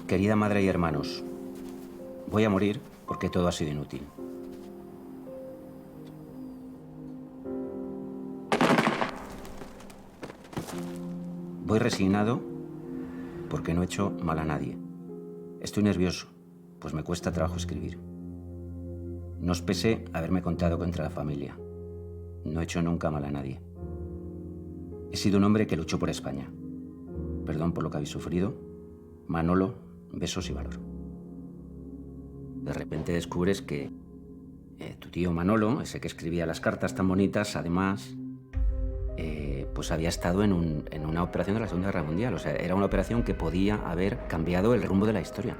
Querida madre y hermanos, voy a morir porque todo ha sido inútil. Voy resignado porque no he hecho mal a nadie. Estoy nervioso, pues me cuesta trabajo escribir. No os pese haberme contado contra la familia. No he hecho nunca mal a nadie. He sido un hombre que luchó por España. Perdón por lo que habéis sufrido. Manolo, besos y valor. De repente descubres que tu tío Manolo, ese que escribía las cartas tan bonitas, además, pues había estado en una operación de la Segunda Guerra Mundial. O sea, era una operación que podía haber cambiado el rumbo de la historia.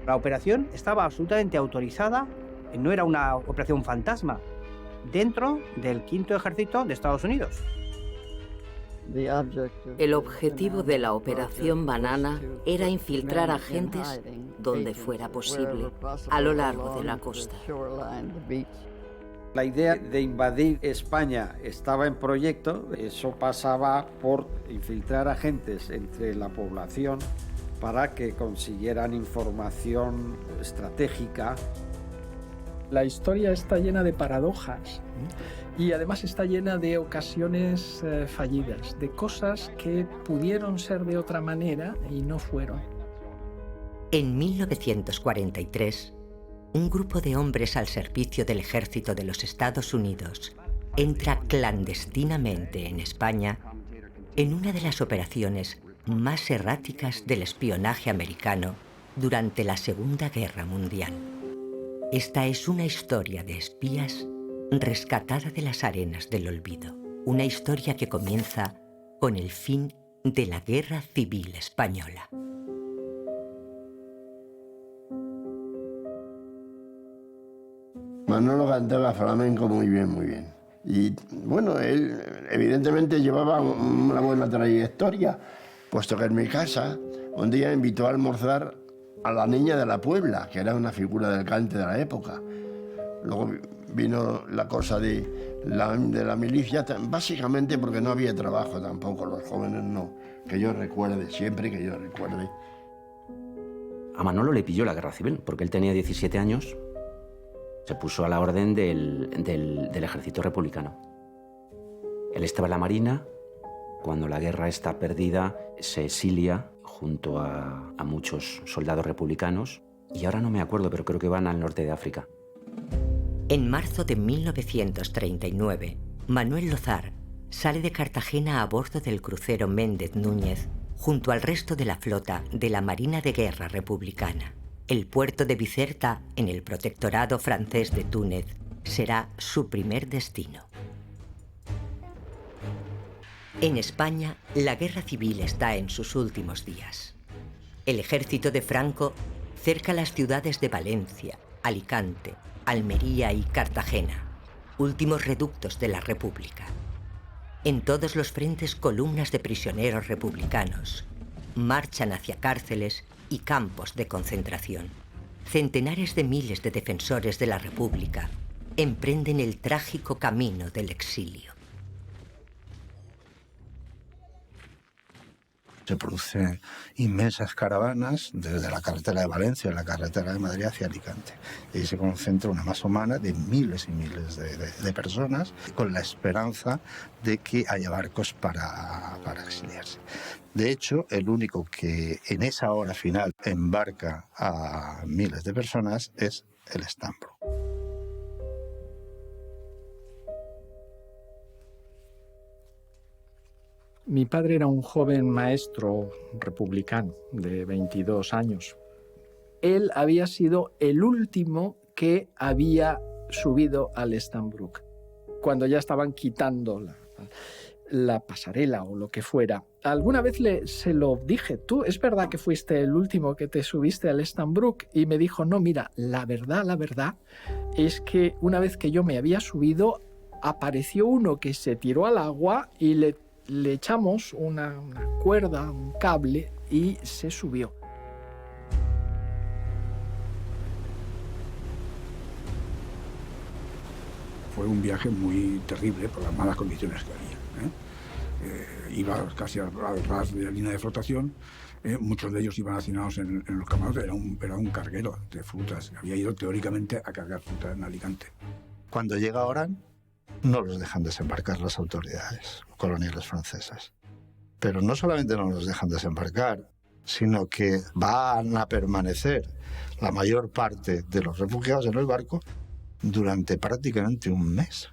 La operación estaba absolutamente autorizada, no era una operación fantasma, dentro del Quinto Ejército de Estados Unidos. El objetivo de la Operación Banana era infiltrar agentes donde fuera posible, a lo largo de la costa. La idea de invadir España estaba en proyecto. Eso pasaba por infiltrar agentes entre la población para que consiguieran información estratégica. La historia está llena de paradojas y además está llena de ocasiones fallidas, de cosas que pudieron ser de otra manera y no fueron. En 1943, un grupo de hombres al servicio del ejército de los Estados Unidos entra clandestinamente en España en una de las operaciones más erráticas del espionaje americano durante la Segunda Guerra Mundial. Esta es una historia de espías rescatada de las arenas del olvido. Una historia que comienza con el fin de la Guerra Civil Española. Manolo cantaba flamenco muy bien, muy bien. Y bueno, él evidentemente llevaba una buena trayectoria, puesto que en mi casa un día invitó a almorzar a la Niña de la Puebla, que era una figura del cante de la época. Luego vino la cosa de la milicia, básicamente porque no había trabajo tampoco, los jóvenes no, que yo recuerde, siempre que yo recuerde. A Manolo le pilló la guerra civil, porque él tenía 17 años, se puso a la orden del ejército republicano. Él estaba en la Marina, cuando la guerra está perdida, se exilia junto a muchos soldados republicanos, y ahora no me acuerdo, pero creo que van al norte de África. En marzo de 1939, Manuel Lozar sale de Cartagena a bordo del crucero Méndez Núñez junto al resto de la flota de la Marina de Guerra Republicana. El puerto de Bizerta, en el protectorado francés de Túnez, será su primer destino. En España, la guerra civil está en sus últimos días. El ejército de Franco cerca las ciudades de Valencia, Alicante, Almería y Cartagena, últimos reductos de la República. En todos los frentes, columnas de prisioneros republicanos marchan hacia cárceles y campos de concentración. Centenares de miles de defensores de la República emprenden el trágico camino del exilio. Se producen inmensas caravanas desde la carretera de Valencia y la carretera de Madrid hacia Alicante. Y ahí se concentra una masa humana de miles y miles de personas con la esperanza de que haya barcos para exiliarse. De hecho, el único que en esa hora final embarca a miles de personas es el Stambrook. Mi padre era un joven maestro republicano de 22 años. Él había sido el último que había subido al Stambrook, cuando ya estaban quitando la pasarela o lo que fuera. Alguna vez se lo dije, ¿tú es verdad que fuiste el último que te subiste al Stambrook? Y me dijo, no, mira, la verdad es que una vez que yo me había subido, apareció uno que se tiró al agua y le echamos una cuerda, un cable, y se subió. Fue un viaje muy terrible por las malas condiciones que había. Iba casi al ras de la línea de flotación. Muchos de ellos iban hacinados en los camarotes. Era un carguero de frutas. Había ido teóricamente a cargar fruta en Alicante. Cuando llega Orán, no los dejan desembarcar las autoridades coloniales francesas. Pero no solamente no los dejan desembarcar, sino que van a permanecer la mayor parte de los refugiados en el barco durante prácticamente un mes.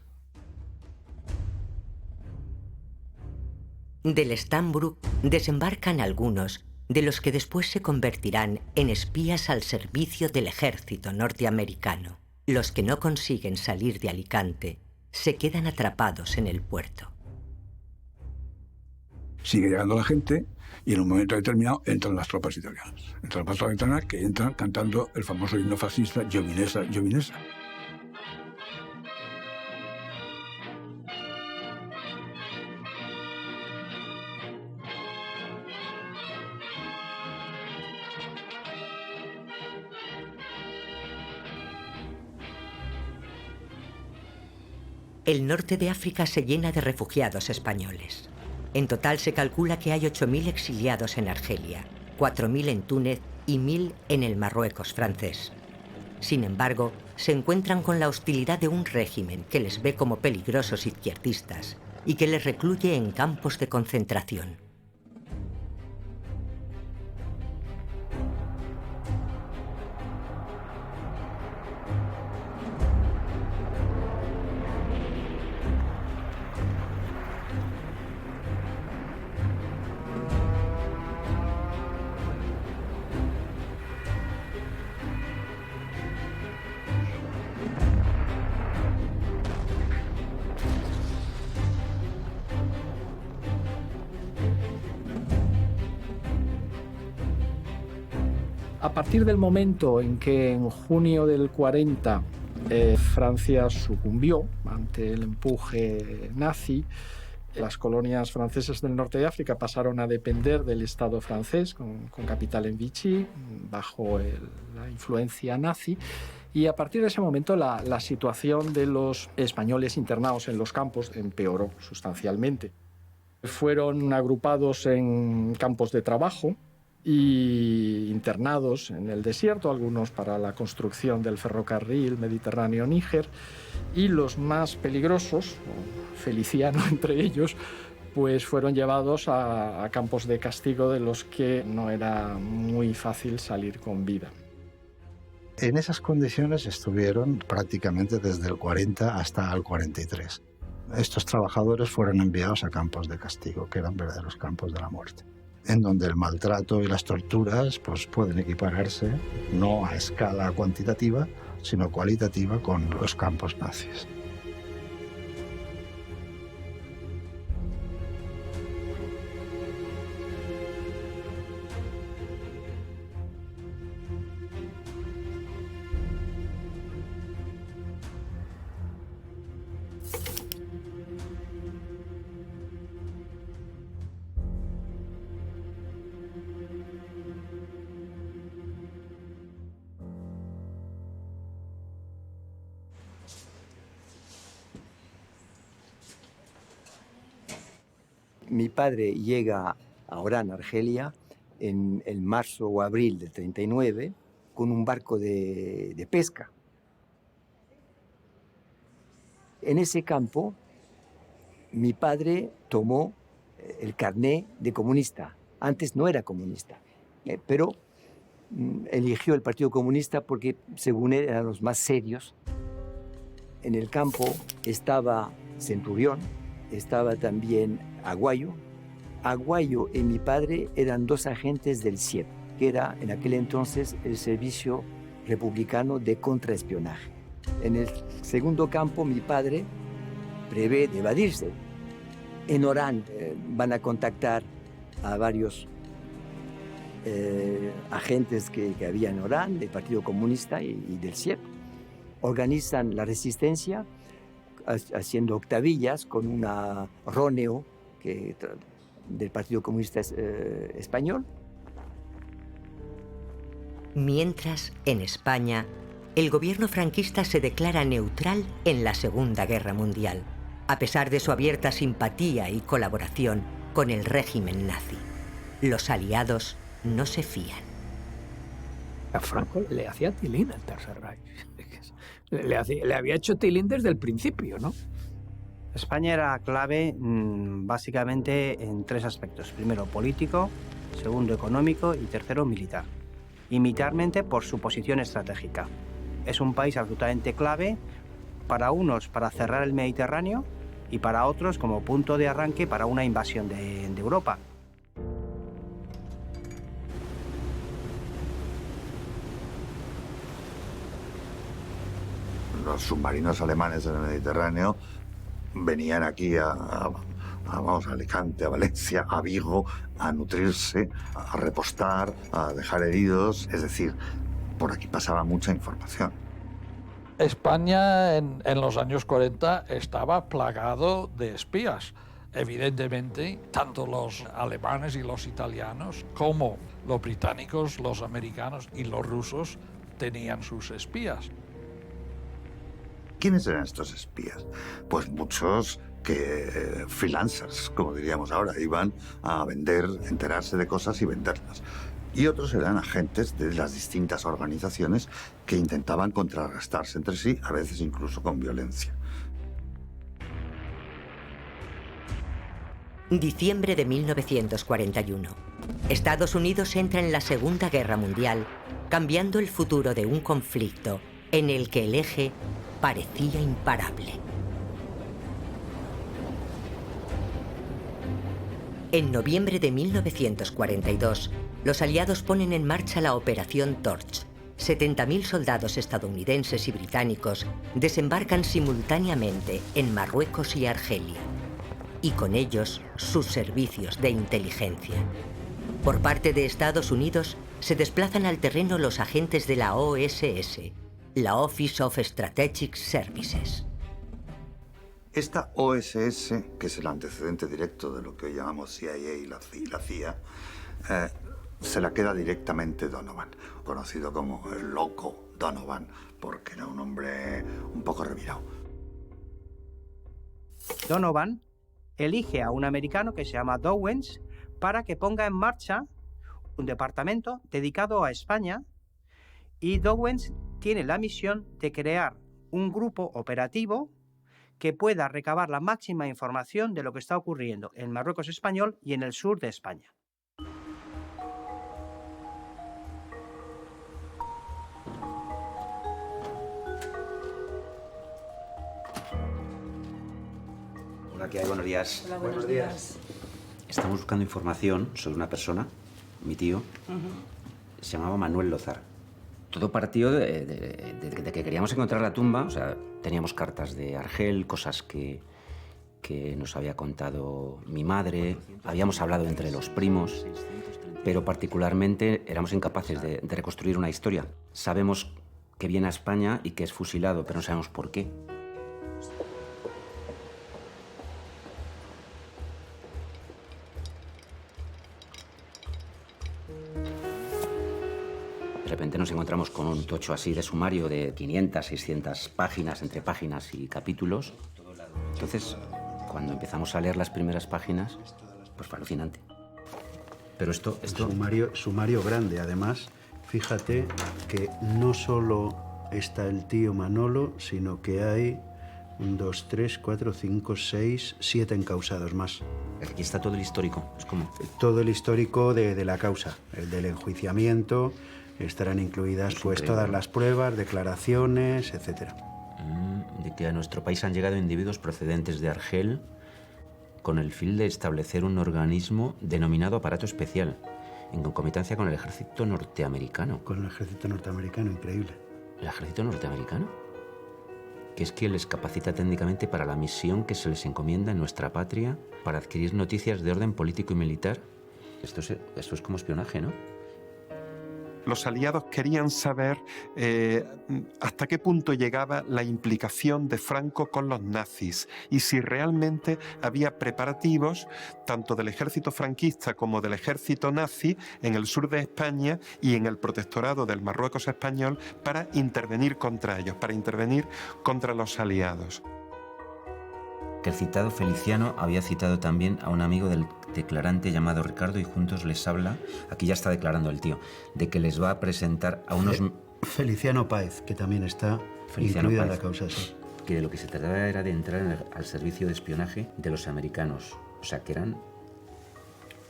Del Stambrook desembarcan algunos de los que después se convertirán en espías al servicio del ejército norteamericano. Los que no consiguen salir de Alicante se quedan atrapados en el puerto. Sigue llegando la gente y en un momento determinado entran las tropas italianas. Entran las tropas italianas que entran cantando el famoso himno fascista Giovinezza, Giovinezza. El norte de África se llena de refugiados españoles. En total se calcula que hay 8.000 exiliados en Argelia, 4.000 en Túnez y 1.000 en el Marruecos francés. Sin embargo, se encuentran con la hostilidad de un régimen que les ve como peligrosos izquierdistas y que les recluye en campos de concentración. A partir del momento en que en junio del 40 Francia sucumbió ante el empuje nazi, las colonias francesas del norte de África pasaron a depender del Estado francés, con capital en Vichy, bajo la influencia nazi, y a partir de ese momento la situación de los españoles internados en los campos empeoró sustancialmente. Fueron agrupados en campos de trabajo y internados en el desierto, algunos para la construcción del ferrocarril Mediterráneo-Níger, y los más peligrosos, Feliciano entre ellos, pues fueron llevados a campos de castigo de los que no era muy fácil salir con vida. En esas condiciones estuvieron prácticamente desde el 40 hasta el 43. estos trabajadores fueron enviados a campos de castigo, que eran verdaderos campos de la muerte, en donde el maltrato y las torturas pues, pueden equipararse no a escala cuantitativa, sino cualitativa con los campos nazis. Mi padre llega a Orán, Argelia, en el marzo o abril del 39 con un barco de pesca. En ese campo, mi padre tomó el carné de comunista. Antes no era comunista, pero eligió el Partido Comunista porque, según él, eran los más serios. En el campo estaba Centurión, estaba también Aguayo. Aguayo y mi padre eran dos agentes del SIEP, que era en aquel entonces el Servicio Republicano de Contraespionaje. En el segundo campo, mi padre prevé de evadirse. En Orán van a contactar a varios agentes que había en Orán, del Partido Comunista y del SIEP. Organizan la resistencia haciendo octavillas con una Róneo del Partido Comunista Español. Mientras, en España, el gobierno franquista se declara neutral en la Segunda Guerra Mundial, a pesar de su abierta simpatía y colaboración con el régimen nazi. Los aliados no se fían. A Franco le hacía tilín el Tercer Reich. Le había hecho tilín desde el principio, ¿no? España era clave básicamente en tres aspectos. Primero, político, segundo, económico y tercero, militar. Y militarmente por su posición estratégica. Es un país absolutamente clave para unos para cerrar el Mediterráneo y para otros como punto de arranque para una invasión de Europa. Los submarinos alemanes en el Mediterráneo venían aquí a Alicante, a Valencia, a Vigo, a nutrirse, a repostar, a dejar heridos. Es decir, por aquí pasaba mucha información. España en los años 40 estaba plagado de espías. Evidentemente, tanto los alemanes y los italianos como los británicos, los americanos y los rusos tenían sus espías. ¿Quiénes eran estos espías? Pues muchos freelancers, como diríamos ahora, iban a vender, enterarse de cosas y venderlas. Y otros eran agentes de las distintas organizaciones que intentaban contrarrestarse entre sí, a veces incluso con violencia. Diciembre de 1941. Estados Unidos entra en la Segunda Guerra Mundial, cambiando el futuro de un conflicto en el que el eje parecía imparable. En noviembre de 1942, los aliados ponen en marcha la Operación Torch. 70.000 soldados estadounidenses y británicos desembarcan simultáneamente en Marruecos y Argelia, y con ellos sus servicios de inteligencia. Por parte de Estados Unidos, se desplazan al terreno los agentes de la OSS, la Office of Strategic Services. Esta OSS, que es el antecedente directo de lo que hoy llamamos CIA y la CIA, se la queda directamente Donovan, conocido como el loco Donovan, porque era un hombre un poco revirado. Donovan elige a un americano que se llama Dowens para que ponga en marcha un departamento dedicado a España, y Dowens tiene la misión de crear un grupo operativo que pueda recabar la máxima información de lo que está ocurriendo en Marruecos español y en el sur de España. Hola, ¿qué hay? Buenos días. Hola, buenos días. Estamos buscando información sobre una persona, mi tío, se llamaba Manuel Lozar. Todo partió de que queríamos encontrar la tumba, o sea, teníamos cartas de Argel, cosas que nos había contado mi madre, habíamos hablado entre los primos, pero particularmente éramos incapaces de reconstruir una historia. Sabemos que viene a España y que es fusilado, pero no sabemos por qué. De repente nos encontramos con un tocho así de sumario de 500, 600 páginas, entre páginas y capítulos. Entonces, cuando empezamos a leer las primeras páginas, pues fue alucinante. Pero esto... Sumario grande, además. Fíjate que no solo está el tío Manolo, sino que hay 1, 2, 3, 4, 5, 6, 7 encausados más. Aquí está todo el histórico, es como... Todo el histórico de la causa, el del enjuiciamiento, estarán incluidas pues todas las pruebas, declaraciones, etc. De que a nuestro país han llegado individuos procedentes de Argel con el fin de establecer un organismo denominado aparato especial, en concomitancia con el ejército norteamericano. Con el ejército norteamericano, increíble. ¿El ejército norteamericano? Que es quien les capacita técnicamente para la misión que se les encomienda en nuestra patria para adquirir noticias de orden político y militar. Esto es como espionaje, ¿no? Los aliados querían saber hasta qué punto llegaba la implicación de Franco con los nazis y si realmente había preparativos tanto del ejército franquista como del ejército nazi en el sur de España y en el protectorado del Marruecos español para intervenir contra ellos, para intervenir contra los aliados. Que el citado Feliciano había citado también a un amigo del declarante llamado Ricardo y juntos les habla, aquí ya está declarando el tío, de que les va a presentar a unos... Feliciano Páez, que también está incluido en la causa, sí. Que de lo que se trataba era de entrar al servicio de espionaje de los americanos, o sea, que eran...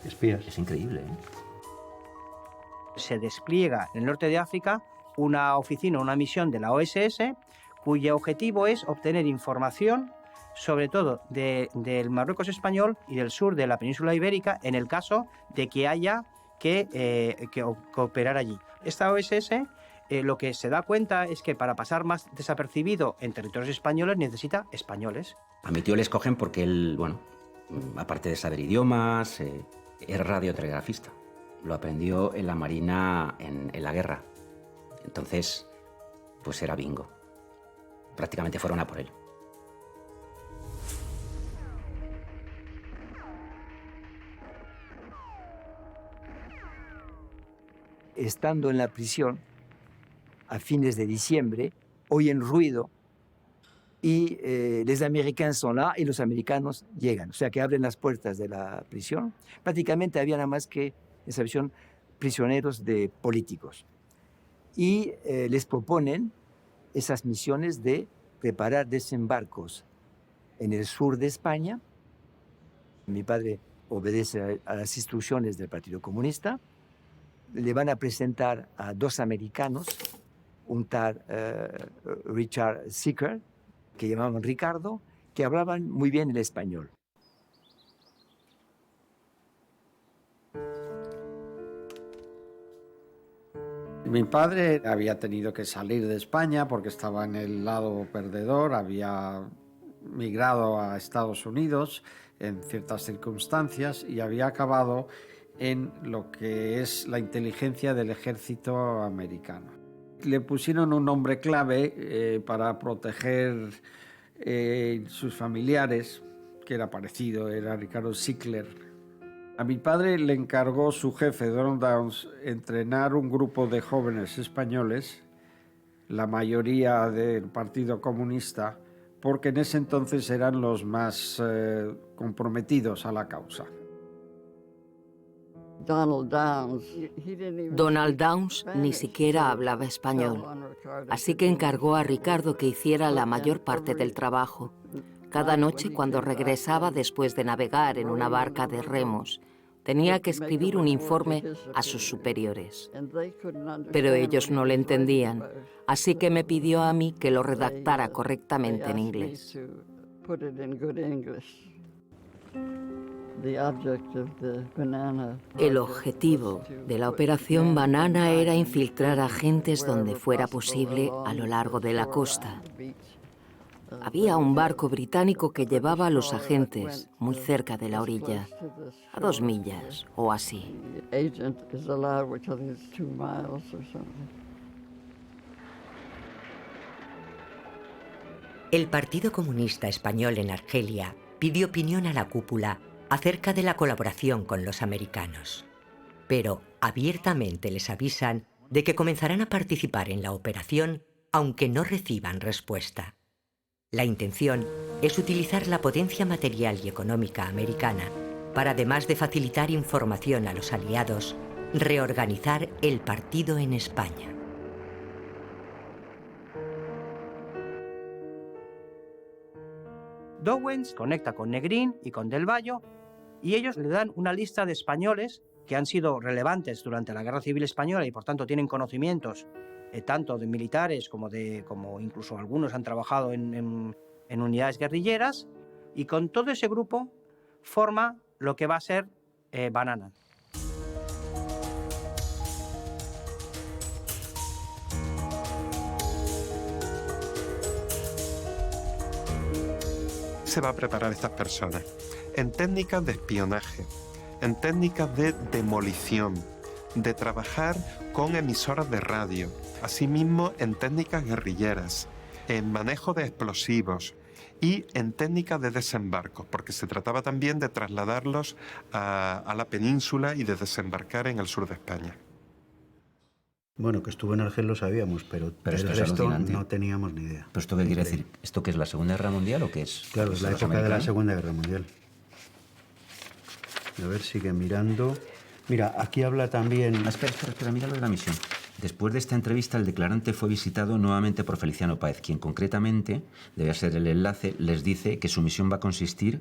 espías. Es increíble, ¿eh? Se despliega en el norte de África una oficina, una misión de la OSS, cuyo objetivo es obtener información sobre todo del Marruecos español y del sur de la península ibérica, en el caso de que haya que operar allí. Esta OSS lo que se da cuenta es que para pasar más desapercibido en territorios españoles necesita españoles. A mi tío le escogen porque él, bueno, aparte de saber idiomas, es radiotelegrafista. Lo aprendió en la Marina en la guerra. Entonces, pues era bingo. Prácticamente fueron a por él. Estando en la prisión, a fines de diciembre, oyen ruido y los americanos son là y los americanos llegan. O sea, que abren las puertas de la prisión. Prácticamente había nada más que, esa prisión, prisioneros de políticos. Y les proponen esas misiones de preparar desembarcos en el sur de España. Mi padre obedece a las instrucciones del Partido Comunista. Le van a presentar a 2 americanos, un tal Richard Seeker, que llamaban Ricardo, que hablaban muy bien el español. Mi padre había tenido que salir de España porque estaba en el lado perdedor, había migrado a Estados Unidos en ciertas circunstancias y había acabado en lo que es la inteligencia del ejército americano. Le pusieron un nombre clave para proteger sus familiares, que era parecido, era Ricardo Sickler. A mi padre le encargó su jefe, Donald Downs, entrenar un grupo de jóvenes españoles, la mayoría del Partido Comunista, porque en ese entonces eran los más comprometidos a la causa. Donald Downs ni siquiera hablaba español, así que encargó a Ricardo que hiciera la mayor parte del trabajo. Cada noche, cuando regresaba después de navegar en una barca de remos, tenía que escribir un informe a sus superiores. Pero ellos no le entendían, así que me pidió a mí que lo redactara correctamente en inglés. El objetivo de la Operación Banana era infiltrar agentes donde fuera posible a lo largo de la costa. Había un barco británico que llevaba a los agentes muy cerca de la orilla, a 2 millas o así. El Partido Comunista Español en Argelia pidió opinión a la cúpula acerca de la colaboración con los americanos. Pero abiertamente les avisan de que comenzarán a participar en la operación aunque no reciban respuesta. La intención es utilizar la potencia material y económica americana para, además de facilitar información a los aliados, reorganizar el partido en España. Dowens conecta con Negrín y con Del Valle y ellos le dan una lista de españoles que han sido relevantes durante la Guerra Civil Española y por tanto tienen conocimientos tanto de militares como incluso algunos han trabajado en unidades guerrilleras, y con todo ese grupo forma lo que va a ser Banana. Se va a preparar estas personas en técnicas de espionaje, en técnicas de demolición, de trabajar con emisoras de radio, asimismo en técnicas guerrilleras, en manejo de explosivos y en técnicas de desembarco, porque se trataba también de trasladarlos a la península y de desembarcar en el sur de España. Bueno, que estuvo en Argel lo sabíamos, pero esto el es resto alucinante. no teníamos ni idea. ¿Pero esto qué quiere decir? ¿Esto qué es, la Segunda Guerra Mundial o qué es? Claro, es la ¿Los época de la americanos? Segunda Guerra Mundial. A ver, sigue mirando. Mira, aquí habla también... Espera, mira lo de la misión. Después de esta entrevista, el declarante fue visitado nuevamente por Feliciano Páez, quien concretamente, debía ser el enlace, les dice que su misión va a consistir,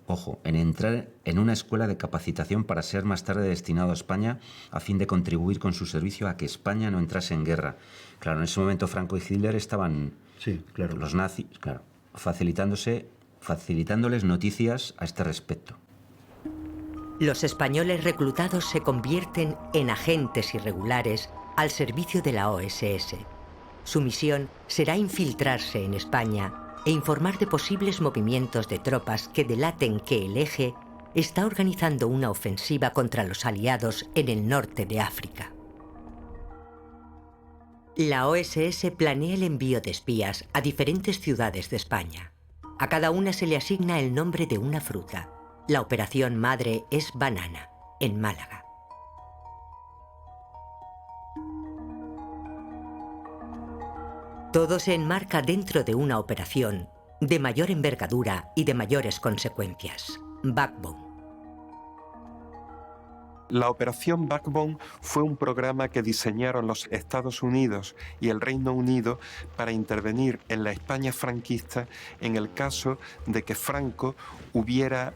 ojo, en entrar en una escuela de capacitación para ser más tarde destinado a España a fin de contribuir con su servicio a que España no entrase en guerra. Claro, en ese momento Franco y Hitler estaban, sí, claro, los nazis, claro, facilitándoles noticias a este respecto. Los españoles reclutados se convierten en agentes irregulares al servicio de la OSS. Su misión será infiltrarse en España e informar de posibles movimientos de tropas que delaten que el Eje está organizando una ofensiva contra los aliados en el norte de África. La OSS planea el envío de espías a diferentes ciudades de España. A cada una se le asigna el nombre de una fruta. La operación madre es Banana, en Málaga. Todo se enmarca dentro de una operación de mayor envergadura y de mayores consecuencias: Backbone. La Operación Backbone fue un programa que diseñaron los Estados Unidos y el Reino Unido para intervenir en la España franquista en el caso de que Franco hubiera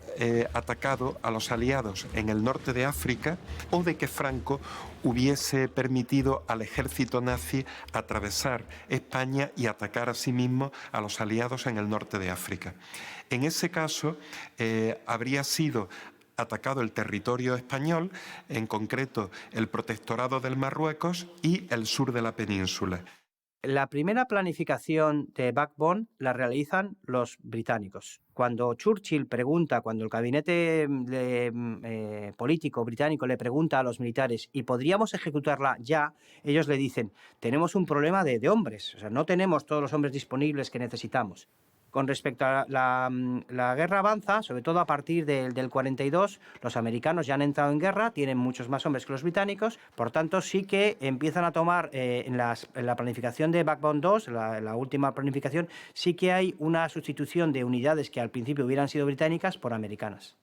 atacado a los aliados en el norte de África o de que Franco hubiese permitido al ejército nazi atravesar España y atacar a sí mismo a los aliados en el norte de África. En ese caso habría sido atacado el territorio español, en concreto el protectorado del Marruecos y el sur de la península. La primera planificación de Backbone la realizan los británicos. Cuando Churchill pregunta, cuando el gabinete político británico le pregunta a los militares ¿y podríamos ejecutarla ya?, ellos le dicen, tenemos un problema de hombres, o sea, no tenemos todos los hombres disponibles que necesitamos. Con respecto a la guerra avanza, sobre todo a partir del 42, los americanos ya han entrado en guerra, tienen muchos más hombres que los británicos, por tanto sí que empiezan a tomar, en la planificación de Backbone 2, la última planificación, sí que hay una sustitución de unidades que al principio hubieran sido británicas por americanas.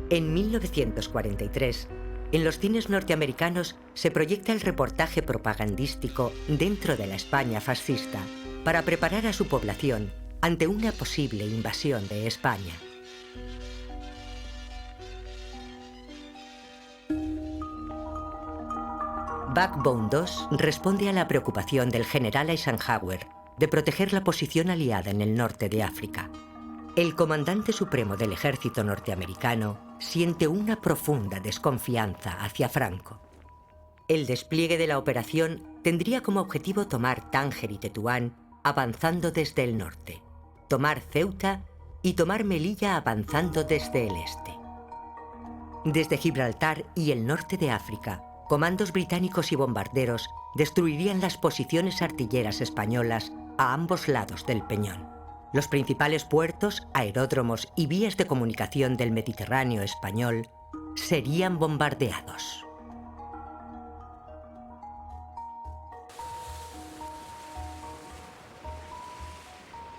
En 1943, en los cines norteamericanos se proyecta el reportaje propagandístico dentro de la España fascista para preparar a su población ante una posible invasión de España. Backbone 2 responde a la preocupación del general Eisenhower de proteger la posición aliada en el norte de África. El comandante supremo del ejército norteamericano siente una profunda desconfianza hacia Franco. El despliegue de la operación tendría como objetivo tomar Tánger y Tetuán avanzando desde el norte, tomar Ceuta y tomar Melilla avanzando desde el este. Desde Gibraltar y el norte de África, comandos británicos y bombarderos destruirían las posiciones artilleras españolas a ambos lados del Peñón. Los principales puertos, aeródromos y vías de comunicación del Mediterráneo español serían bombardeados.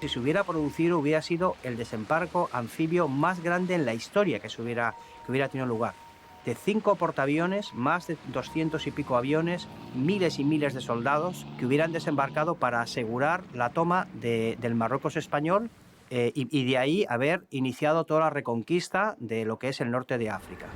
Si se hubiera producido, hubiera sido el desembarco anfibio más grande en la historia que hubiera tenido lugar. De 5 portaaviones, más de 200 y pico aviones, miles y miles de soldados que hubieran desembarcado para asegurar la toma del Marruecos español y de ahí haber iniciado toda la reconquista de lo que es el norte de África.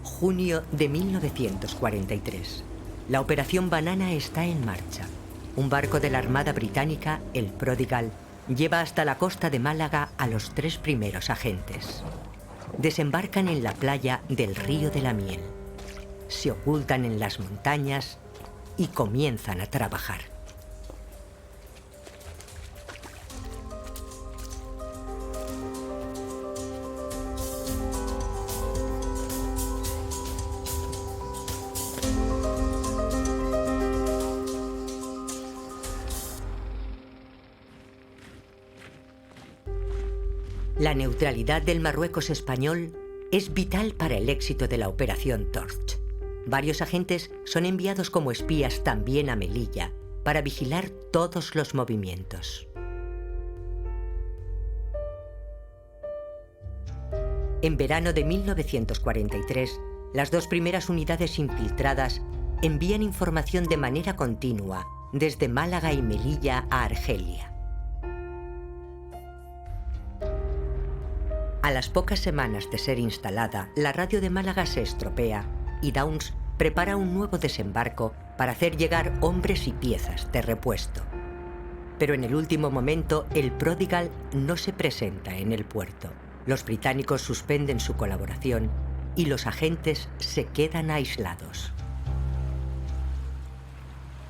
Junio de 1943. La Operación Banana está en marcha. Un barco de la Armada Británica, el Prodigal, lleva hasta la costa de Málaga a los 3 primeros agentes. Desembarcan en la playa del Río de la Miel. Se ocultan en las montañas y comienzan a trabajar. La neutralidad del Marruecos español es vital para el éxito de la Operación Torch. Varios agentes son enviados como espías también a Melilla para vigilar todos los movimientos. En verano de 1943, las 2 primeras unidades infiltradas envían información de manera continua desde Málaga y Melilla a Argelia. A las pocas semanas de ser instalada, la radio de Málaga se estropea y Downes prepara un nuevo desembarco para hacer llegar hombres y piezas de repuesto. Pero en el último momento, el Prodigal no se presenta en el puerto. Los británicos suspenden su colaboración y los agentes se quedan aislados.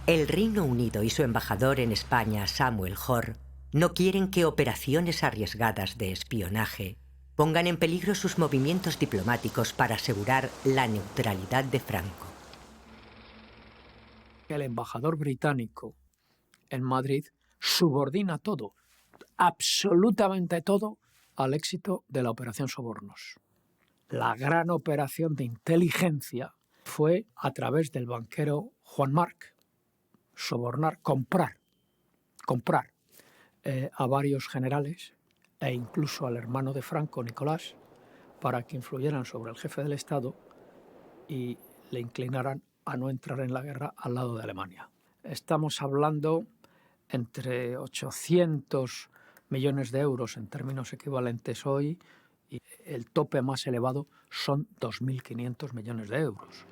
El Reino Unido y su embajador en España, Samuel Hoare, no quieren que operaciones arriesgadas de espionaje pongan en peligro sus movimientos diplomáticos para asegurar la neutralidad de Franco. El embajador británico en Madrid subordina todo, absolutamente todo, al éxito de la Operación Sobornos. La gran operación de inteligencia fue a través del banquero Juan March, sobornar, comprar a varios generales e incluso al hermano de Franco, Nicolás, para que influyeran sobre el jefe del Estado y le inclinaran a no entrar en la guerra al lado de Alemania. Estamos hablando entre 800 millones de euros en términos equivalentes hoy, y el tope más elevado son 2.500 millones de euros.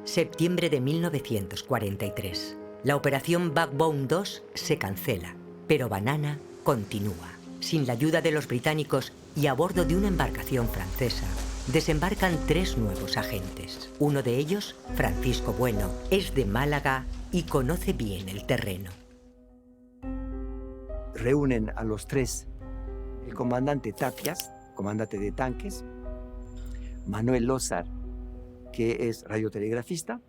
Septiembre de 1943. La operación Backbone 2 se cancela, pero Banana continúa. Sin la ayuda de los británicos y a bordo de una embarcación francesa, desembarcan 3 nuevos agentes. Uno de ellos, Francisco Bueno, es de Málaga y conoce bien el terreno. Reúnen a los 3, el comandante Tapias, comandante de tanques, Manuel Lózar, que es radiotelegrafista,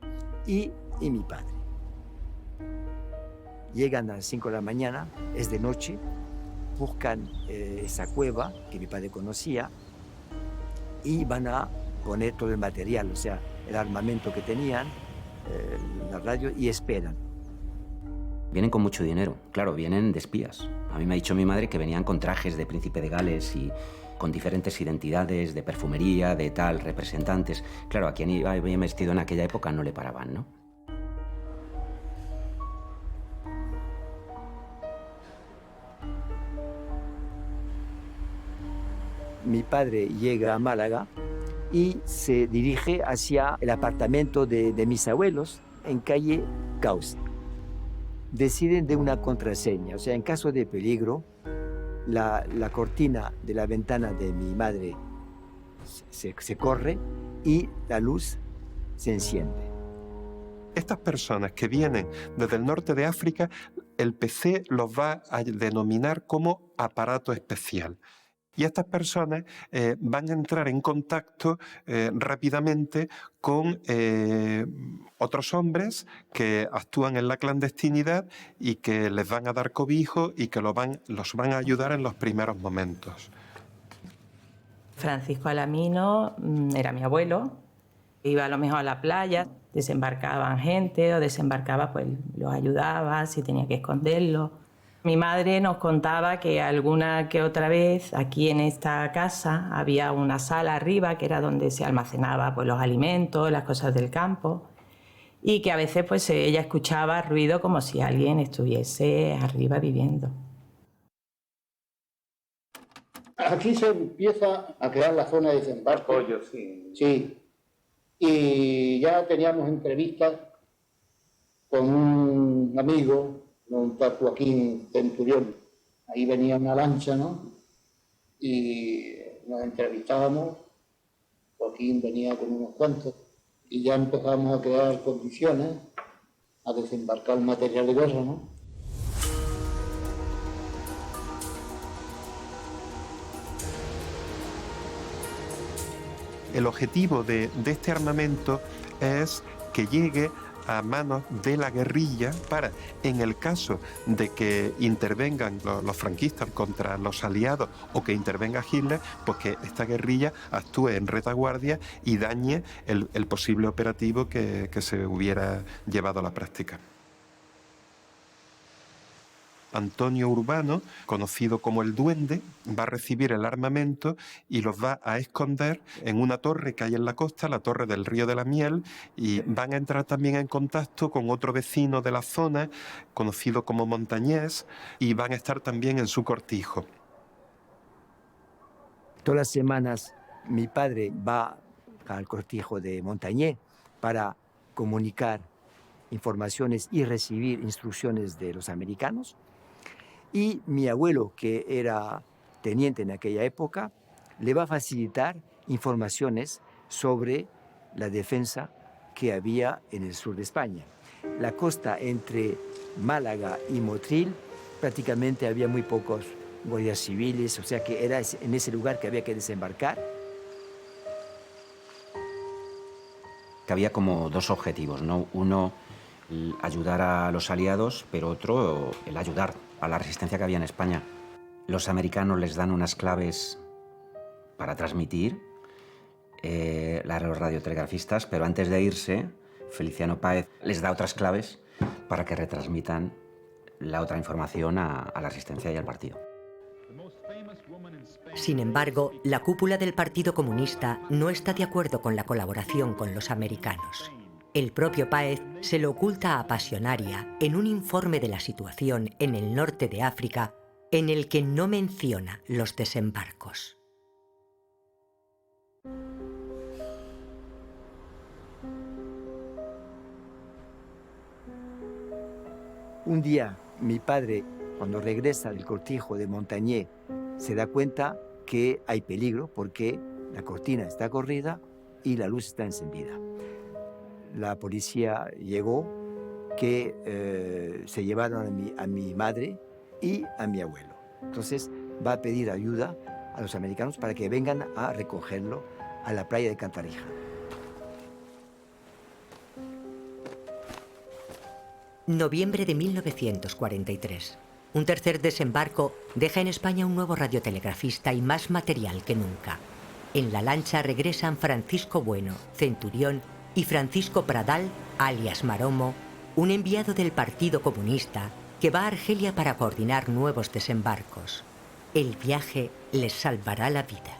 y mi padre. Llegan a las 5 de la mañana, es de noche, buscan esa cueva que mi padre conocía y van a poner todo el material, o sea, el armamento que tenían, la radio, y esperan. Vienen con mucho dinero, claro, vienen de espías. A mí me ha dicho mi madre que venían con trajes de príncipe de Gales y con diferentes identidades de perfumería, de tal, representantes. Claro, a quien iba bien vestido en aquella época no le paraban, ¿no? mi padre llega a Málaga y se dirige hacia el apartamento de mis abuelos en calle Cauce. Deciden de una contraseña, o sea, en caso de peligro, la cortina de la ventana de mi madre se corre y la luz se enciende. Estas personas que vienen desde el norte de África, el PC los va a denominar como aparato especial. Y estas personas van a entrar en contacto rápidamente con otros hombres que actúan en la clandestinidad y que les van a dar cobijo y que los van a ayudar en los primeros momentos. Francisco Alamino era mi abuelo. Iba a lo mejor a la playa, desembarcaban gente o desembarcaba, pues los ayudaba si tenía que esconderlo. Mi madre nos contaba que alguna que otra vez aquí en esta casa había una sala arriba que era donde se almacenaba pues, los alimentos, las cosas del campo, y que a veces pues, ella escuchaba ruido como si alguien estuviese arriba viviendo. Aquí se empieza a crear la zona de desembarco. Apoyo, sí. Sí. Y ya teníamos entrevistas con un amigo, un tal Joaquín Centurión. Ahí venía una lancha, ¿no? Y nos entrevistábamos. Joaquín venía con unos cuantos. Y ya empezamos a crear condiciones, a desembarcar material de guerra, ¿no? El objetivo de este armamento es que llegue a manos de la guerrilla para, en el caso de que intervengan los franquistas contra los aliados o que intervenga Hitler, pues que esta guerrilla actúe en retaguardia y dañe el posible operativo que se hubiera llevado a la práctica. Antonio Urbano, conocido como el Duende, va a recibir el armamento y los va a esconder en una torre que hay en la costa, la Torre del Río de la Miel, y van a entrar también en contacto con otro vecino de la zona, conocido como Montañés, y van a estar también en su cortijo. Todas las semanas mi padre va al cortijo de Montañés para comunicar informaciones y recibir instrucciones de los americanos. Y mi abuelo, que era teniente en aquella época, le va a facilitar informaciones sobre la defensa que había en el sur de España. La costa entre Málaga y Motril prácticamente había muy pocos guardias civiles, o sea que era en ese lugar que había que desembarcar. Que había como dos objetivos, ¿no? Uno, ayudar a los aliados, pero otro, el ayudar a la resistencia que había en España. Los americanos les dan unas claves para transmitir a los radiotelegrafistas, pero antes de irse, Feliciano Páez les da otras claves para que retransmitan la otra información a la resistencia y al partido. Sin embargo, la cúpula del Partido Comunista no está de acuerdo con la colaboración con los americanos. El propio Páez se lo oculta a Pasionaria en un informe de la situación en el norte de África en el que no menciona los desembarcos. Un día, mi padre, cuando regresa del cortijo de Montañés, se da cuenta que hay peligro porque la cortina está corrida y la luz está encendida. La policía llegó, que se llevaron a mi madre y a mi abuelo. Entonces va a pedir ayuda a los americanos para que vengan a recogerlo a la playa de Cantarija. Noviembre de 1943. Un tercer desembarco deja en España un nuevo radiotelegrafista y más material que nunca. En la lancha regresan Francisco Bueno, Centurión, y Francisco Pradal, alias Maromo, un enviado del Partido Comunista que va a Argelia para coordinar nuevos desembarcos. El viaje les salvará la vida.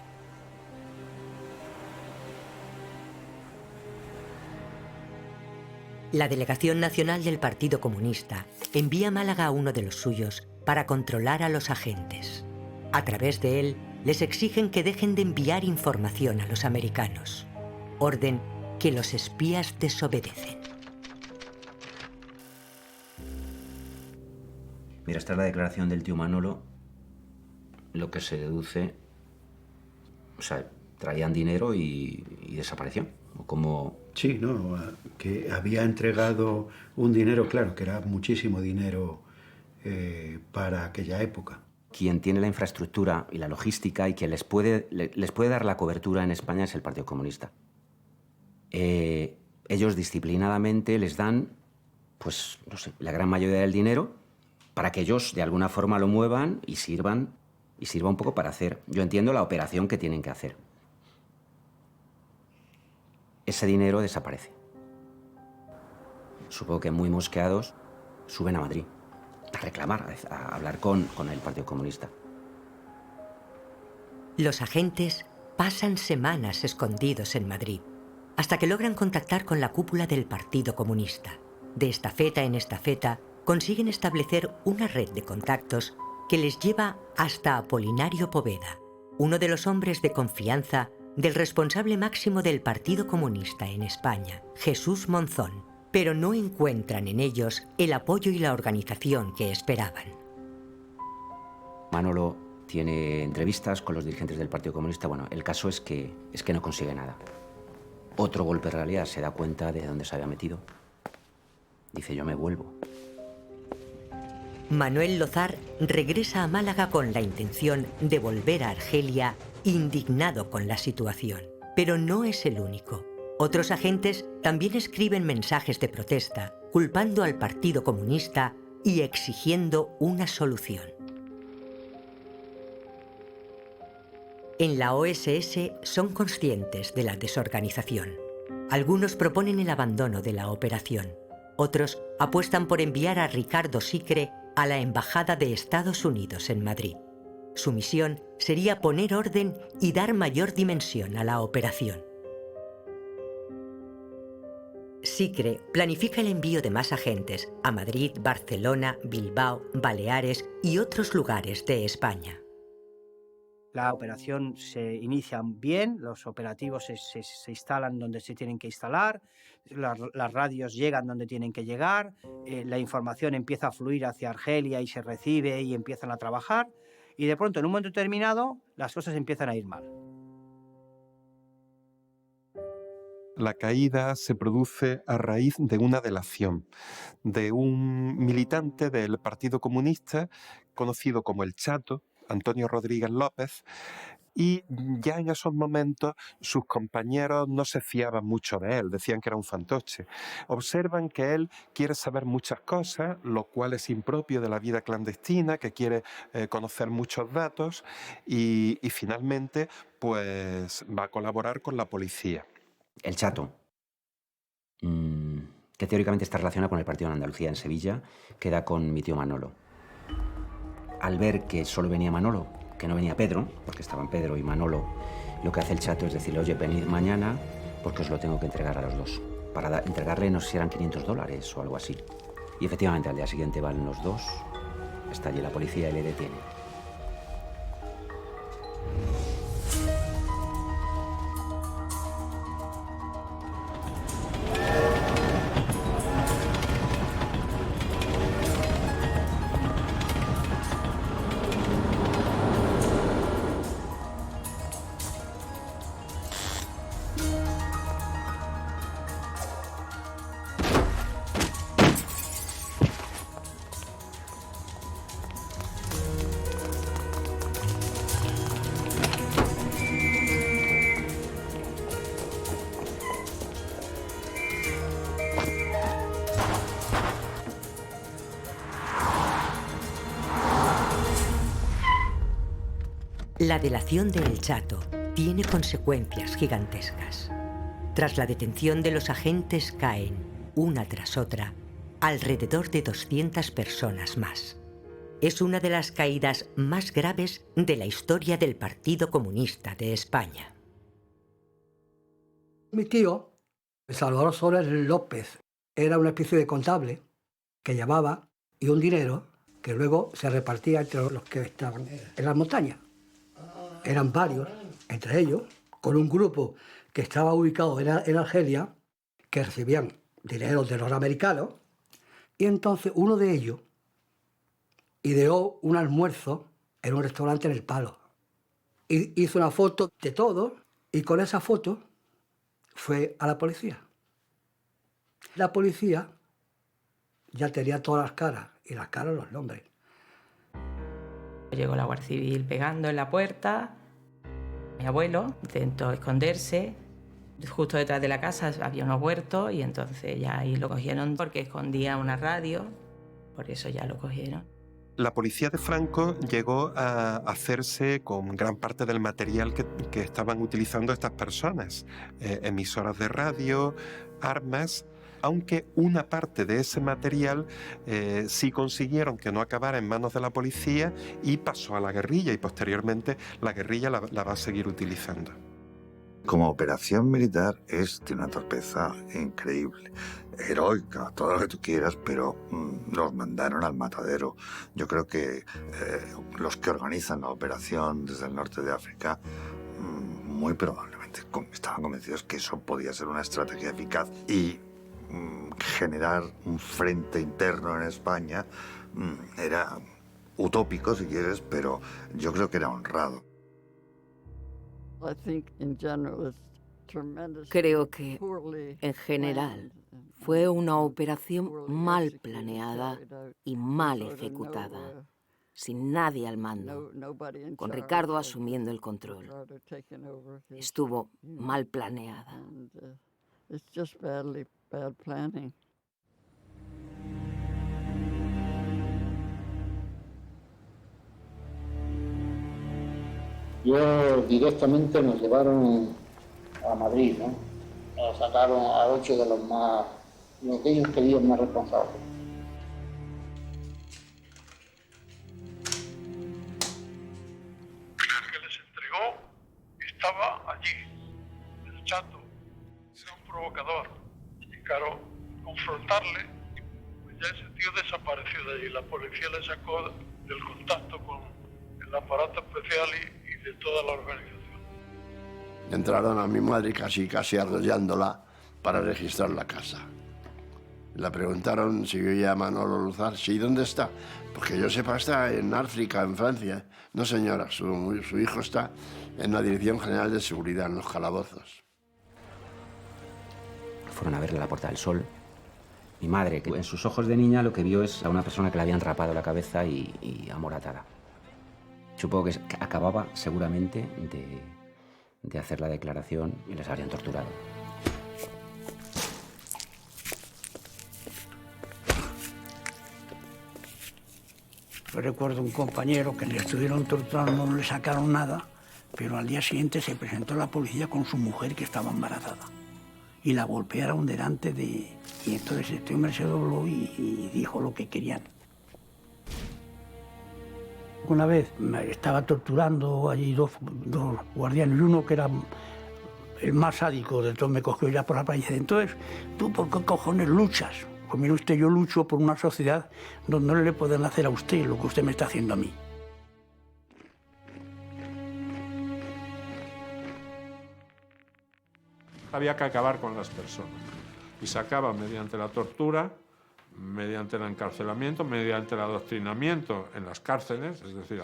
La Delegación Nacional del Partido Comunista envía a Málaga a uno de los suyos para controlar a los agentes. A través de él, les exigen que dejen de enviar información a los americanos, orden que los espías desobedecen. Mira, esta es la declaración del tío Manolo. Lo que se deduce, o sea, traían dinero y desapareció. O como... Sí, no, que había entregado un dinero, claro, que era muchísimo dinero para aquella época. Quien tiene la infraestructura y la logística y quien les puede dar la cobertura en España es el Partido Comunista. Ellos disciplinadamente les dan, pues, no sé, la gran mayoría del dinero para que ellos de alguna forma lo muevan y sirva un poco para hacer. Yo entiendo la operación que tienen que hacer. Ese dinero desaparece. Supongo que muy mosqueados suben a Madrid a reclamar, a hablar con el Partido Comunista. Los agentes pasan semanas escondidos en Madrid, hasta que logran contactar con la cúpula del Partido Comunista. De estafeta en estafeta, consiguen establecer una red de contactos que les lleva hasta Apolinario Poveda, uno de los hombres de confianza del responsable máximo del Partido Comunista en España, Jesús Monzón, pero no encuentran en ellos el apoyo y la organización que esperaban. Manolo tiene entrevistas con los dirigentes del Partido Comunista. Bueno, el caso es que no consigue nada. Otro golpe de realidad, se da cuenta de dónde se había metido. Dice, yo me vuelvo. Manuel Lozar regresa a Málaga con la intención de volver a Argelia, indignado con la situación. Pero no es el único. Otros agentes también escriben mensajes de protesta, culpando al Partido Comunista y exigiendo una solución. En la OSS son conscientes de la desorganización. Algunos proponen el abandono de la operación. Otros apuestan por enviar a Ricardo Sicre a la Embajada de Estados Unidos en Madrid. Su misión sería poner orden y dar mayor dimensión a la operación. Sicre planifica el envío de más agentes a Madrid, Barcelona, Bilbao, Baleares y otros lugares de España. La operación se inicia bien, los operativos se instalan donde se tienen que instalar, las radios llegan donde tienen que llegar, la información empieza a fluir hacia Argelia y se recibe y empiezan a trabajar, y de pronto en un momento determinado las cosas empiezan a ir mal. La caída se produce a raíz de una delación de un militante del Partido Comunista conocido como el Chato, Antonio Rodríguez López, y ya en esos momentos sus compañeros no se fiaban mucho de él, decían que era un fantoche. Observan que él quiere saber muchas cosas, lo cual es impropio de la vida clandestina, que quiere conocer muchos datos y finalmente pues va a colaborar con la policía. El Chato, que teóricamente está relacionado con el partido en Andalucía, en Sevilla, queda con mi tío Manolo. Al ver que solo venía Manolo, que no venía Pedro, porque estaban Pedro y Manolo, lo que hace el Chato es decirle, oye, venid mañana porque os lo tengo que entregar a los dos. Para entregarle, no sé si eran $500 o algo así. Y efectivamente, al día siguiente van los dos, está allí la policía y le detiene. La delación de El Chato tiene consecuencias gigantescas. Tras la detención de los agentes caen, una tras otra, alrededor de 200 personas más. Es una de las caídas más graves de la historia del Partido Comunista de España. Mi tío, Salvador Soler López, era una especie de contable que llevaba y un dinero que luego se repartía entre los que estaban en las montañas. eran varios, entre ellos, con un grupo que estaba ubicado en Argelia, que recibían dinero de los americanos, y entonces uno de ellos ideó un almuerzo en un restaurante en El Palo. Y hizo una foto de todo, y con esa foto fue a la policía. La policía ya tenía todas las caras, y las caras los nombres. Llegó la Guardia Civil pegando en la puerta. Mi abuelo intentó esconderse. Justo detrás de la casa había unos huertos y entonces ya ahí lo cogieron porque escondía una radio. Por eso ya lo cogieron. La policía de Franco llegó a hacerse con gran parte del material que estaban utilizando estas personas. Emisoras de radio, armas, aunque una parte de ese material sí consiguieron que no acabara en manos de la policía y pasó a la guerrilla, y posteriormente la guerrilla la va a seguir utilizando. Como operación militar tiene una torpeza increíble, heroica, todo lo que tú quieras, pero los mandaron al matadero. Yo creo que los que organizan la operación desde el norte de África muy probablemente estaban convencidos que eso podía ser una estrategia eficaz y generar un frente interno en España era utópico, si quieres, pero yo creo que era honrado. Creo que, en general, fue una operación mal planeada y mal ejecutada, sin nadie al mando, con Ricardo asumiendo el control. Estuvo mal planeada. Yo directamente nos llevaron a Madrid, ¿no? Nos sacaron a 8 de los que ellos creían más responsables. El que les entregó estaba allí, el chato, era un provocador. Y claro, confrontarle, pues ya ese tío desapareció de allí. La policía le sacó del contacto con el aparato especial y de toda la organización. Entraron a mi madre casi arrollándola para registrar la casa. Le preguntaron si vivía Manolo Luzar. Sí, ¿dónde está? Pues que yo sepa, está en África, en Francia. No, señora, su hijo está en la Dirección General de Seguridad, en los calabozos. Fueron a verle a la Puerta del Sol. Mi madre, que en sus ojos de niña lo que vio es a una persona que le habían rapado la cabeza y amoratada. Supongo que acababa seguramente de hacer la declaración y les habrían torturado. Yo recuerdo un compañero que le estuvieron torturando, no le sacaron nada, pero al día siguiente se presentó la policía con su mujer que estaba embarazada. Y la golpearon delante de... Y entonces este hombre se dobló y dijo lo que querían. Una vez me estaba torturando allí dos guardianes, y uno que era el más sádico de todos me cogió ya por la playa y dice, entonces, ¿tú por qué cojones luchas? Pues mire usted, yo lucho por una sociedad donde no le pueden hacer a usted lo que usted me está haciendo a mí. Había que acabar con las personas y se acaba mediante la tortura, mediante el encarcelamiento, mediante el adoctrinamiento en las cárceles, es decir,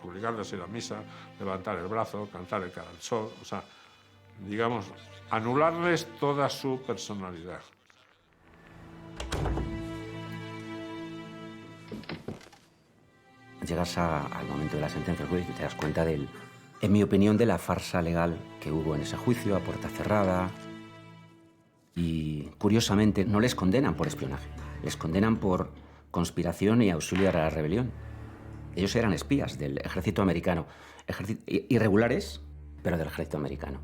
obligarles a ir a misa, levantar el brazo, cantar el cara al sol, o sea, digamos, anularles toda su personalidad. Llegas al momento de la sentencia del juicio y te das cuenta en mi opinión, de la farsa legal que hubo en ese juicio, a puerta cerrada. Y, curiosamente, no les condenan por espionaje. Les condenan por conspiración y auxilio a la rebelión. Ellos eran espías del ejército americano. Irregulares, pero del ejército americano.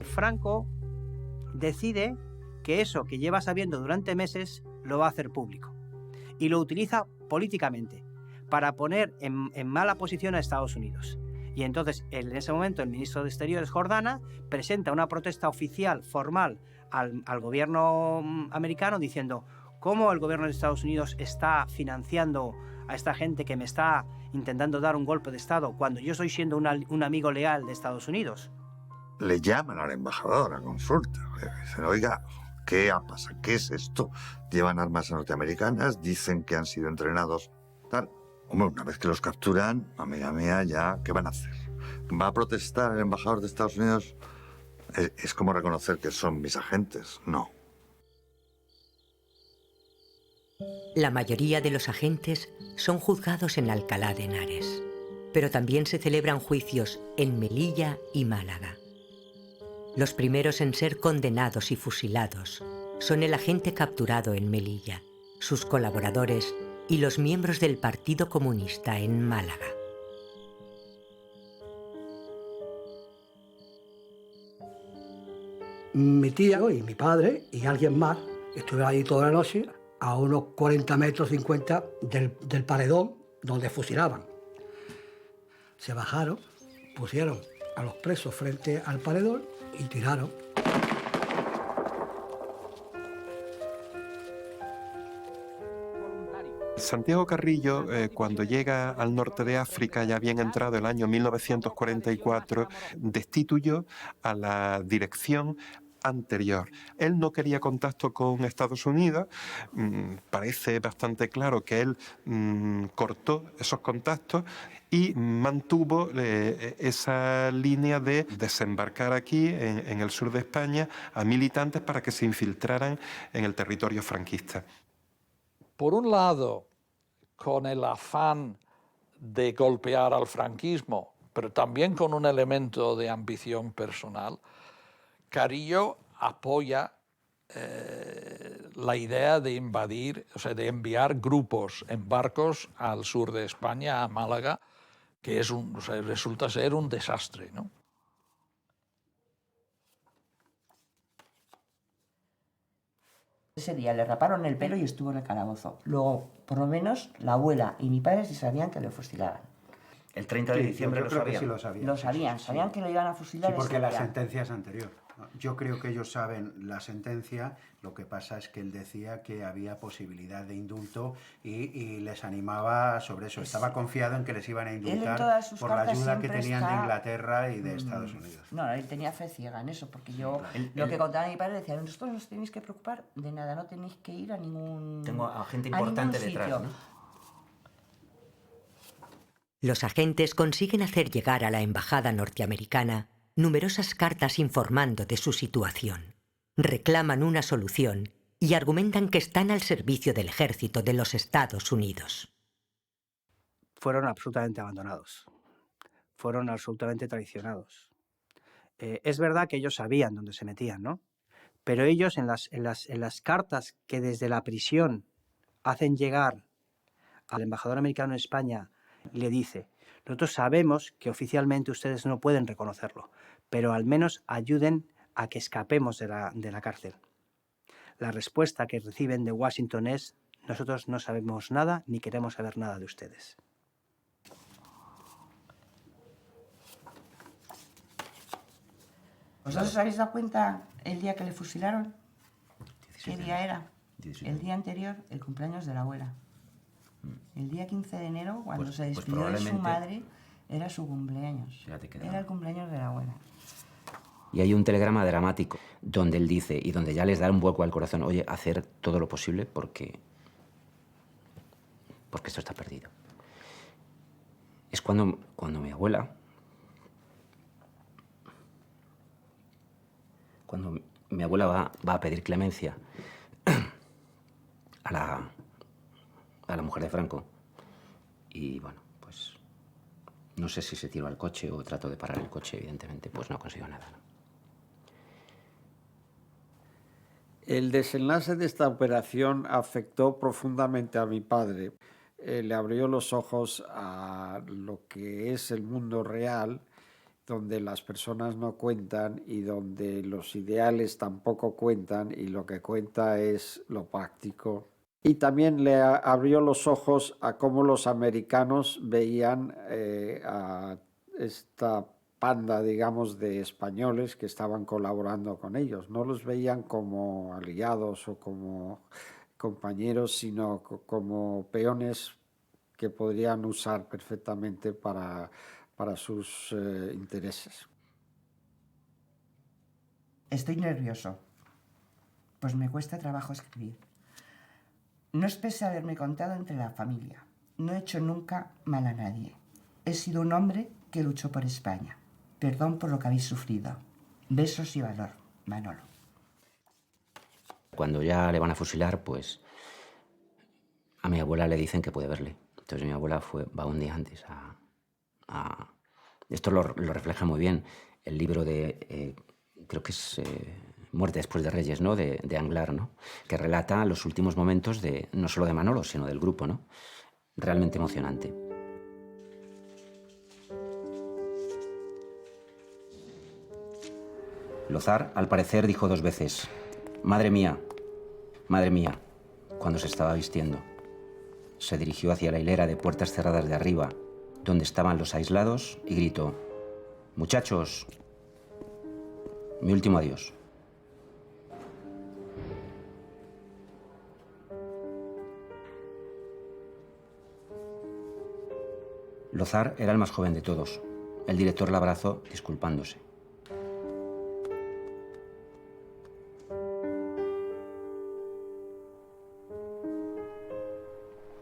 Franco decide que eso que lleva sabiendo durante meses lo va a hacer público. Y lo utiliza políticamente para poner en mala posición a Estados Unidos. Y entonces, en ese momento, el ministro de Exteriores, Jordana, presenta una protesta oficial, formal, al gobierno americano diciendo cómo el gobierno de Estados Unidos está financiando a esta gente que me está intentando dar un golpe de Estado cuando yo estoy siendo un amigo leal de Estados Unidos? Le llaman al embajador a consulta. Le dicen, oiga, ¿qué ha pasado? ¿Qué es esto? Llevan armas norteamericanas, dicen que han sido entrenados, tal. Hombre, una vez que los capturan, amiga mía, ya, ¿qué van a hacer? ¿Va a protestar el embajador de Estados Unidos? Es como reconocer que son mis agentes. No. La mayoría de los agentes son juzgados en Alcalá de Henares, pero también se celebran juicios en Melilla y Málaga. Los primeros en ser condenados y fusilados son el agente capturado en Melilla, sus colaboradores y los miembros del Partido Comunista en Málaga. Mi tío y mi padre y alguien más estuvieron ahí toda la noche a unos 40 metros 50 del paredón donde fusilaban. Se bajaron, pusieron a los presos frente al paredón y tiraron. Santiago Carrillo, cuando llega al norte de África, ya bien entrado el año 1944, destituyó a la dirección anterior. Él no quería contacto con Estados Unidos. Parece bastante claro que él cortó esos contactos y mantuvo esa línea de desembarcar aquí, en el sur de España, a militantes para que se infiltraran en el territorio franquista. Por un lado, con el afán de golpear al franquismo, pero también con un elemento de ambición personal, Carrillo apoya la idea de invadir, o sea, de enviar grupos en barcos al sur de España, a Málaga, que es resulta ser un desastre, ¿no? Ese día le raparon el pelo y estuvo en el calabozo. Luego, por lo menos, la abuela y mi padre sí sabían que lo fusilaban. El 30 de diciembre lo sabían. Sí lo sabían. Lo sabían, sabían que lo iban a fusilar. Sí, porque ese la día. sentencia es anterior. Yo creo que ellos saben la sentencia, lo que pasa es que él decía que había posibilidad de indulto y les animaba sobre eso. Estaba confiado en que les iban a indultar por la ayuda que tenían de Inglaterra y de Estados Unidos. No, él tenía fe ciega en eso, porque yo, lo que contaba mi padre, decía, nosotros no os tenéis que preocupar de nada, no tenéis que ir a ningún Tengo a gente importante detrás, ¿no? Los agentes consiguen hacer llegar a la embajada norteamericana numerosas cartas informando de su situación. Reclaman una solución y argumentan que están al servicio del ejército de los Estados Unidos. Fueron absolutamente abandonados. Fueron absolutamente traicionados. Es verdad que ellos sabían dónde se metían, ¿no? Pero ellos en las cartas que desde la prisión hacen llegar al embajador americano en España, le dice: nosotros sabemos que oficialmente ustedes no pueden reconocerlo, pero al menos ayuden a que escapemos de la cárcel. La respuesta que reciben de Washington es: nosotros no sabemos nada ni queremos saber nada de ustedes. ¿Vosotros os habéis dado cuenta el día que le fusilaron? ¿Qué día era? 17. El día anterior, el cumpleaños de la abuela. El día 15 de enero, cuando se despidió de su madre, era su cumpleaños. Era el cumpleaños de la abuela. Y hay un telegrama dramático donde él dice, y donde ya les da un vuelco al corazón, oye, hacer todo lo posible porque esto está perdido. Es cuando mi abuela, va a pedir clemencia a la mujer de Franco. Y bueno, pues no sé si se tiró al coche o trató de parar el coche, evidentemente, pues no consiguió nada, ¿no? El desenlace de esta operación afectó profundamente a mi padre. Le abrió los ojos a lo que es el mundo real, donde las personas no cuentan y donde los ideales tampoco cuentan, y lo que cuenta es lo práctico. Y también le abrió los ojos a cómo los americanos veían a esta panda, digamos, de españoles que estaban colaborando con ellos. No los veían como aliados o como compañeros, sino como peones que podrían usar perfectamente para sus intereses. Estoy nervioso, pues me cuesta trabajo escribir. No es pese haberme contado entre la familia. No he hecho nunca mal a nadie. He sido un hombre que luchó por España. Perdón por lo que habéis sufrido. Besos y valor, Manolo. Cuando ya le van a fusilar, pues a mi abuela le dicen que puede verle. Entonces mi abuela va un día antes a... Esto lo refleja muy bien el libro de... creo que es Muerte después de Reyes, ¿no? De Anglar, ¿no? Que relata los últimos momentos no solo de Manolo, sino del grupo, ¿no? Realmente emocionante. Lozar, al parecer, dijo 2 veces: madre mía, cuando se estaba vistiendo. Se dirigió hacia la hilera de puertas cerradas de arriba, donde estaban los aislados, y gritó: muchachos, mi último adiós. Lozar era el más joven de todos. El director la abrazó, disculpándose.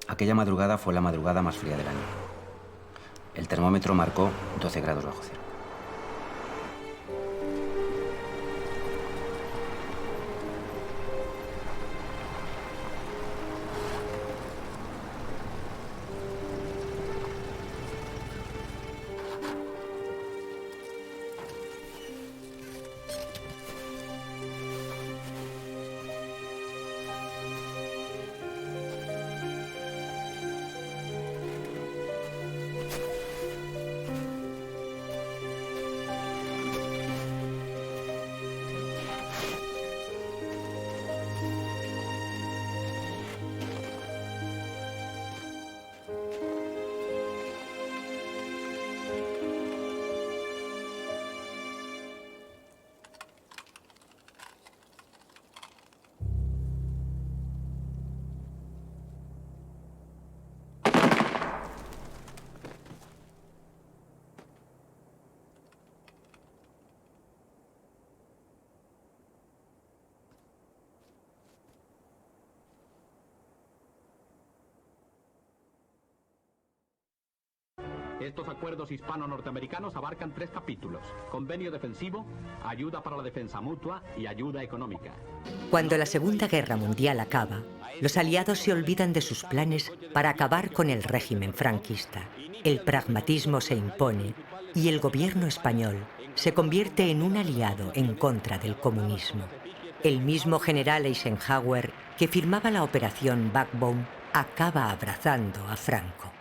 Aquella madrugada fue la madrugada más fría del año. El termómetro marcó 12 grados bajo cero. Estos acuerdos hispano-norteamericanos abarcan 3 capítulos: convenio defensivo, ayuda para la defensa mutua y ayuda económica. Cuando la Segunda Guerra Mundial acaba, los aliados se olvidan de sus planes para acabar con el régimen franquista. El pragmatismo se impone y el gobierno español se convierte en un aliado en contra del comunismo. El mismo general Eisenhower, que firmaba la operación Backbone, acaba abrazando a Franco.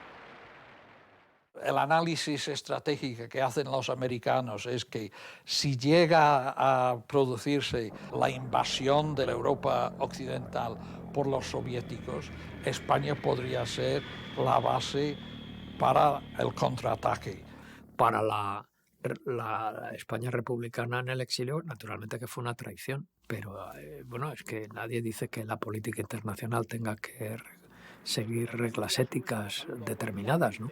El análisis estratégico que hacen los americanos es que si llega a producirse la invasión de la Europa occidental por los soviéticos, España podría ser la base para el contraataque. Para la España republicana en el exilio, naturalmente que fue una traición, pero bueno, es que nadie dice que la política internacional tenga que seguir reglas éticas determinadas, ¿no?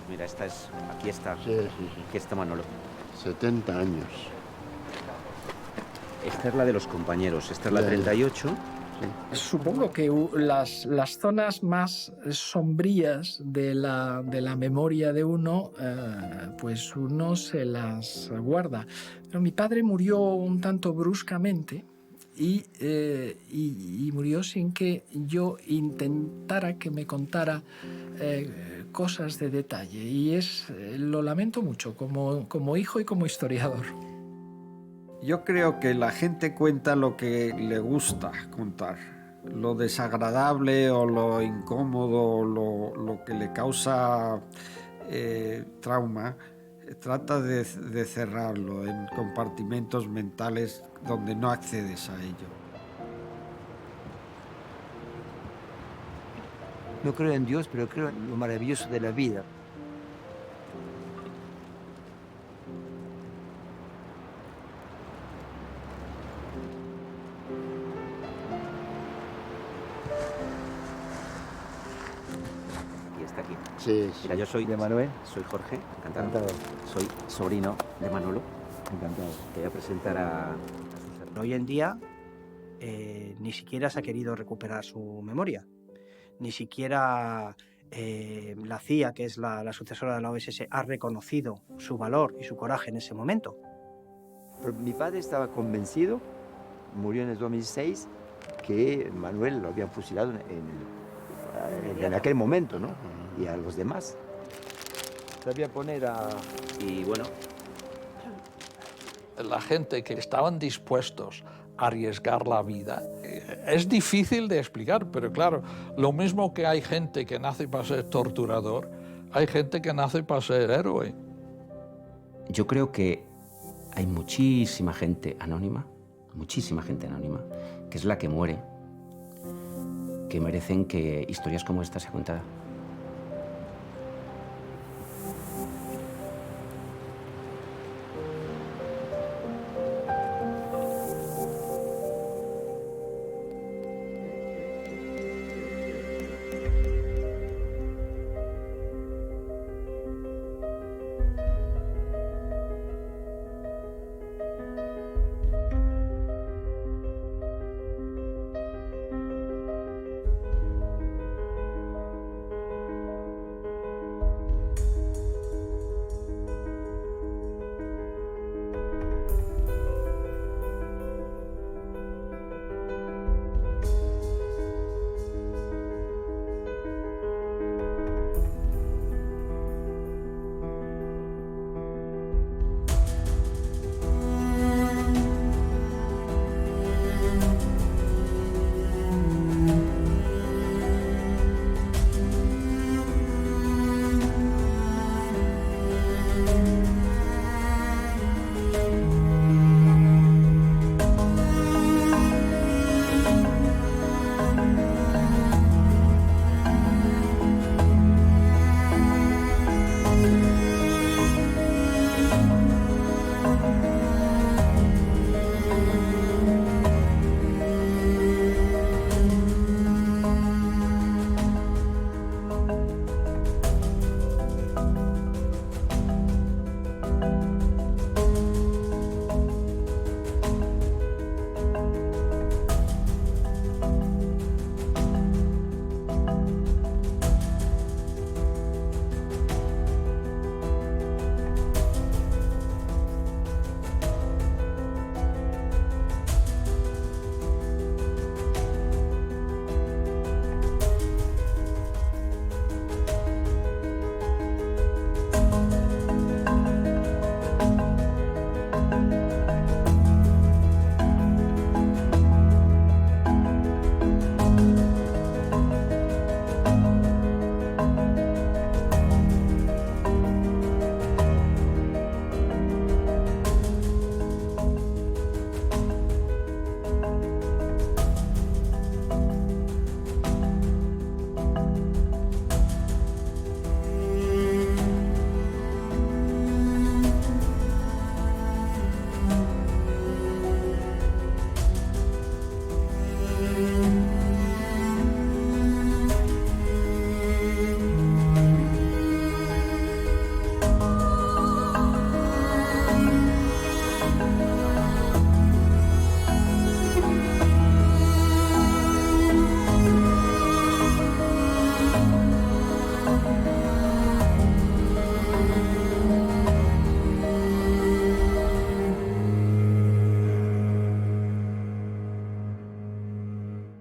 Mira, aquí está. Sí. Aquí está Manolo. 70 años. Esta es la de los compañeros, esta es la 38. Supongo que las zonas más sombrías de la memoria de uno, pues uno se las guarda. Pero mi padre murió un tanto bruscamente y murió sin que yo intentara que me contara cosas de detalle. Y lo lamento mucho como hijo y como historiador. Yo creo que la gente cuenta lo que le gusta contar. Lo desagradable o lo incómodo o lo que le causa trauma trata de cerrarlo en compartimentos mentales donde no accedes a ello. No creo en Dios, pero creo en lo maravilloso de la vida. Y está aquí. Sí. Mira, yo soy ¿De Manuel? Soy Jorge, encantado. Encantado. Soy sobrino de Manolo. Encantado. Te voy a presentar a sus hermanos. Hoy en día ni siquiera se ha querido recuperar su memoria. Ni siquiera la CIA, que es la sucesora de la OSS, ha reconocido su valor y su coraje en ese momento. Pero mi padre estaba convencido, murió en el 2006, que Manuel lo habían fusilado en aquel momento, ¿no? Y a los demás. Sabía poner a... Y bueno, la gente que estaban dispuestos a arriesgar la vida, es difícil de explicar, pero claro, lo mismo que hay gente que nace para ser torturador, hay gente que nace para ser héroe. yo creo que hay muchísima gente anónima, que es la que muere, que merecen que historias como esta sean contadas.